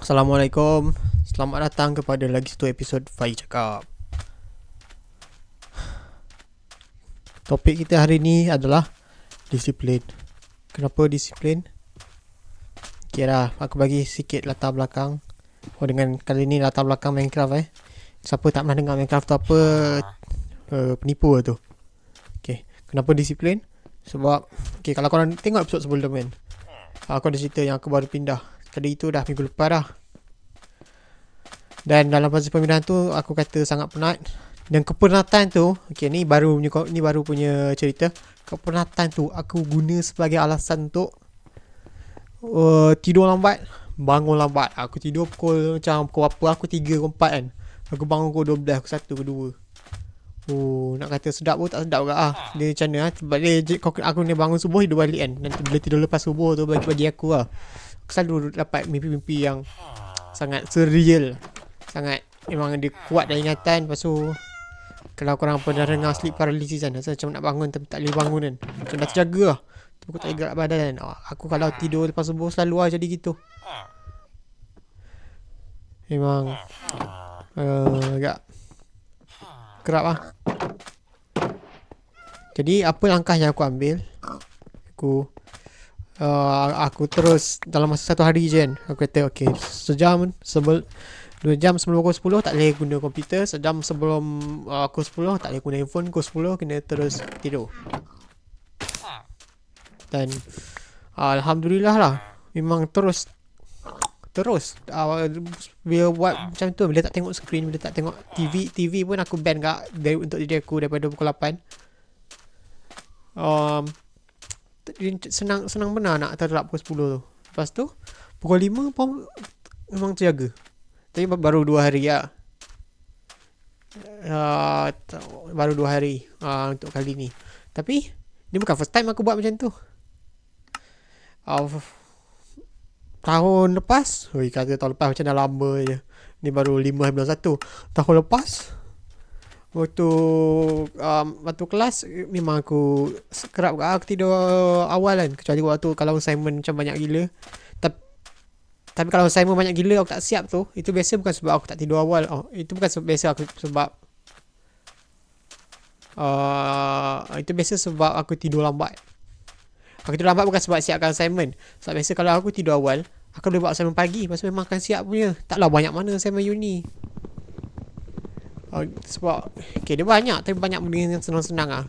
Assalamualaikum. Selamat datang kepada lagi satu episod Fai Cakap. Topik kita hari ni adalah disiplin. Kenapa disiplin? Okay dah, aku bagi sikit latar belakang. Dengan kali ni latar belakang Minecraft Siapa tak pernah dengar Minecraft tu apa, penipu lah tu. Okay, kenapa disiplin? Sebab kalau korang tengok episod sebelum kan, aku ada cerita yang aku baru pindah. Kali itu dah minggu lepas dah. Dan dalam fasa pemindahan tu aku kata sangat penat. Dan kepenatan tu, ni baru punya cerita. Kepenatan tu aku guna sebagai alasan untuk tidur lambat, bangun lambat. Aku tidur pukul apa, aku 3 ke 4 kan. Aku bangun pukul 12, aku 1 ke 2. Nak kata sedap pun tak sedap juga dia macam mana sebab dia aku ni bangun subuh tidur balik kan. Nanti bila tidur lepas subuh tu bagi aku aku selalu dapat mimpi-mimpi yang sangat surreal. Sangat memang dia kuat dalam ingatan. Lepas tu kalau korang pernah dengar sleep paralysis kan, rasa macam nak bangun tapi tak boleh bangun kan, macam dah terjaga lah tapi aku tak boleh gerak badan kan. Aku kalau tidur lepas subuh selalu jadi gitu. Memang agak kerap Jadi apa langkah yang aku ambil, aku terus dalam masa 1 hari je kan, aku kata sejam 2 jam sebelum pukul 10 tak boleh guna komputer. Sejam sebelum pukul 10 tak boleh guna handphone. Pukul 10 kena terus tidur. Dan Alhamdulillah lah, memang terus bila buat macam tu, bila tak tengok screen, bila tak tengok TV pun aku ban untuk diri aku daripada pukul 8. Senang benar nak terlap pukul 10 tu. Lepas tu pukul 5 pun memang terjaga. Tapi baru 2 hari baru 2 hari untuk kali ni. Tapi ni bukan first time aku buat macam tu. Tahun lepas, kata tahun lepas macam dah lama je. Ni baru 5 bulan 1. Tahun lepas waktu kelas memang aku kerap aku tidur awal kan. Kecuali waktu kalau assignment macam banyak gila. Tapi kalau assignment banyak gila aku tak siap tu, itu biasa bukan sebab aku tak tidur awal. Itu bukan biasa aku sebab itu biasa sebab aku tidur lambat. Aku tidur lambat bukan sebab siapkan assignment. Sebab biasa kalau aku tidur awal, aku boleh buat assignment pagi. Lepas tu memang akan siap punya. Taklah banyak mana assignment uni. Sebab dia banyak, tapi banyak benda yang senang-senang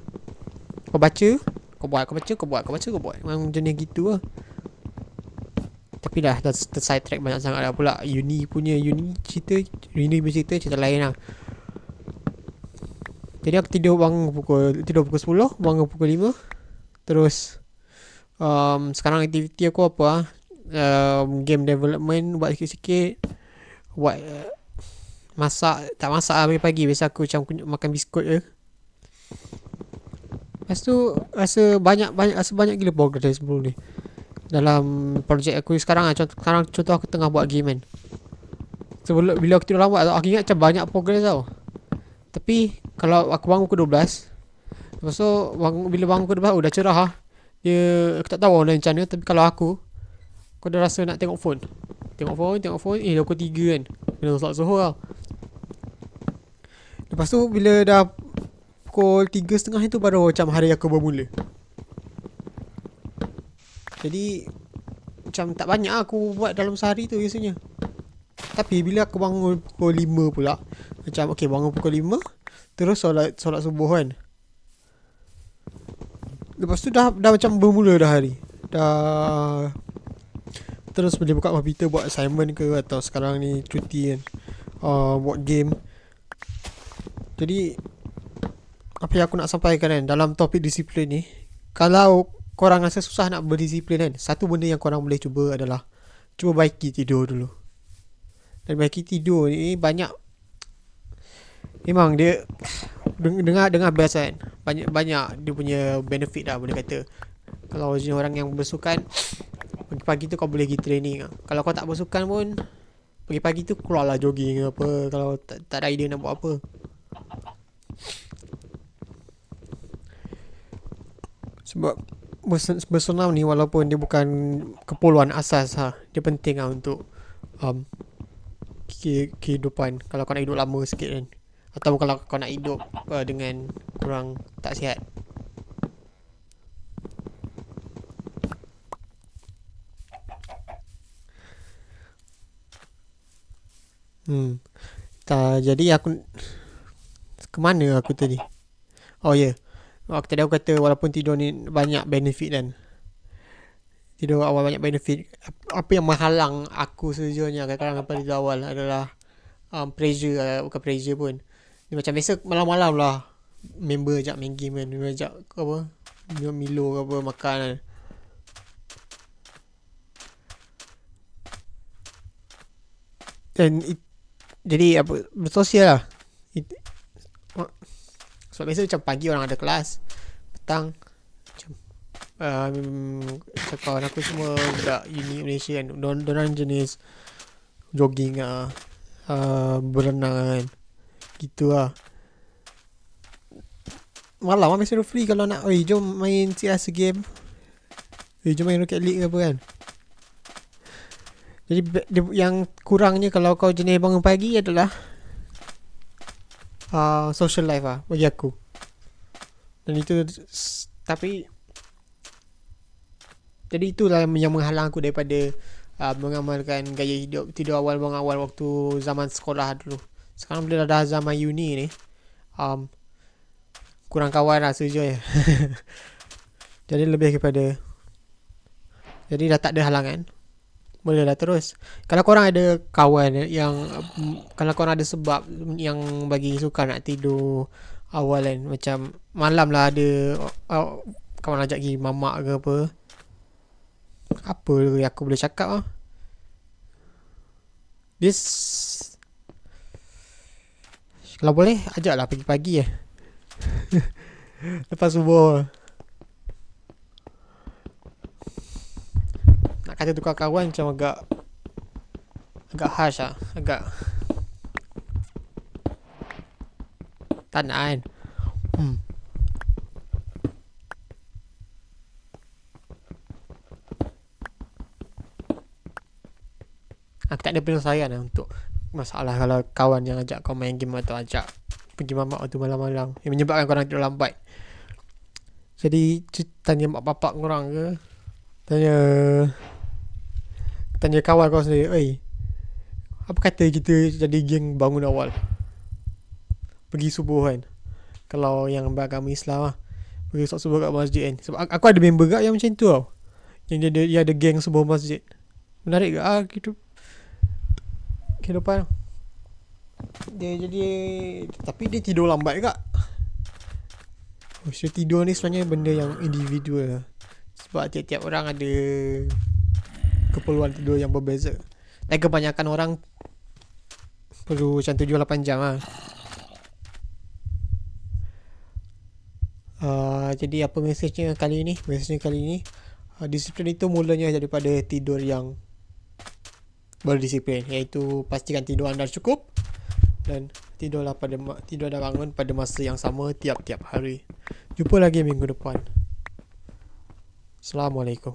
Kau baca, kau buat. Kau buat. Memang jenis gitu Tapi dah terside track banyak sangat dah pula. Uni punya cerita lain Jadi aku tidur pukul 10, bangun pukul 5. Terus sekarang aktiviti aku apa game development, buat sikit-sikit. Buat masak pagi-pagi. Biasa aku macam makan biskut je. Lepas tu rasa banyak gila progress sebelum ni dalam projek aku sekarang. Contoh aku tengah buat game kan. Bila aku tidur lambat aku ingat macam banyak progress tau. Tapi kalau aku bangun pukul 12, lepas tu bila bangun pukul 12 dah cerah aku tak tahu orang lain macam mana. Tapi kalau aku dah rasa nak tengok phone. Pukul 3 kan, kena solat zuhur lah. Lepas tu bila dah pukul 3.30 itu baru macam hari aku bermula. Jadi macam tak banyak aku buat dalam sehari tu biasanya. Tapi bila aku bangun pukul 5 pula, macam bangun pukul 5, terus solat subuh kan. Lepas tu dah macam bermula dah hari. Dah terus boleh buka komputer buat assignment ke, atau sekarang ni cuti kan, buat game. Jadi apa yang aku nak sampaikan kan dalam topik disiplin ni, kalau korang rasa susah nak berdisiplin kan, satu benda yang korang boleh cuba adalah cuba baiki tidur dulu. Dan baiki tidur ni banyak, memang dia dengar best kan, banyak dia punya benefit boleh kata. Kalau jenis orang yang bersukan, pagi-pagi tu kau boleh pergi training. Kalau kau tak bersukan pun, pagi-pagi tu keluarlah jogging apa, kalau tak ada idea nak buat apa. Sebab bersenam ni walaupun dia bukan keperluan asas dia penting untuk um, kehidupan kalau kau nak hidup lama sikit kan, atau kalau kau nak hidup dengan kurang tak sihat. Jadi aku ke mana aku tadi? Oh ya. Waktu tadi aku kata walaupun tidur ni banyak benefit kan. Tidur awal banyak benefit. Apa yang menghalang aku sejujurnya kadang-kadang pada tidur awal adalah pressure, bukan pressure pun. Ni macam biasa malam-malam lah member ajak main game kan. Member ajak ke apa, minum Milo ke apa, makan kan. Dan jadi apa, bersosial lah. Sebab biasa macam pagi orang ada kelas, petang macam kawan aku semua budak uni Malaysia kan, dorang jenis jogging lah, berenang kan, gitu lah. Malam lah biasa free kalau nak, jom main CS game, jom main Rocket League ke apa kan. Jadi yang kurangnya kalau kau jenis bangun pagi adalah social life lah bagi aku. Dan itu tapi jadi itulah yang menghalang aku daripada mengamalkan gaya hidup tidur awal, bangun awal waktu zaman sekolah dulu. Sekarang bila dah zaman uni ni, kurang kawan lah sejujurnya. Jadi lebih kepada, jadi dah tak ada halangan, boleh lah terus. Kalau korang ada kawan yang kalau korang ada sebab yang bagi suka nak tidur awal kan, macam malam lah ada kawan ajak pergi mamak ke apa aku boleh cakap lah. This kalau boleh ajak lah pagi-pagi lepas subuh. Nak kata tukar kawan macam agak harsh lah, agak tak nak kan. Aku tak ada penyelesaian lah untuk masalah kalau kawan yang ajak kau main game atau ajak pergi mamak waktu malam-malam yang menyebabkan korang tidur lambat. Jadi tanya mak bapak korang ke, tanya kawan kau sendiri, apa kata kita jadi geng bangun awal pergi subuh kan, kalau yang beragama Islam lah, pergi solat subuh kat masjid kan. Sebab aku ada member kat yang macam tu tau, yang dia ada geng subuh masjid. Menarik ke gitu kehidupan dia. Jadi tapi dia tidur lambat kak. Tidur ni sebenarnya benda yang individual lah. Sebab tiap-tiap orang ada keperluan tidur yang berbeza. Dan kebanyakan orang perlu macam 7-8 jam lah. Jadi apa mesejnya kali ni? Disiplin itu mulanya daripada tidur yang berdisiplin, iaitu pastikan tidur anda cukup dan tidur dan bangun pada masa yang sama tiap-tiap hari. Jumpa lagi minggu depan. Assalamualaikum.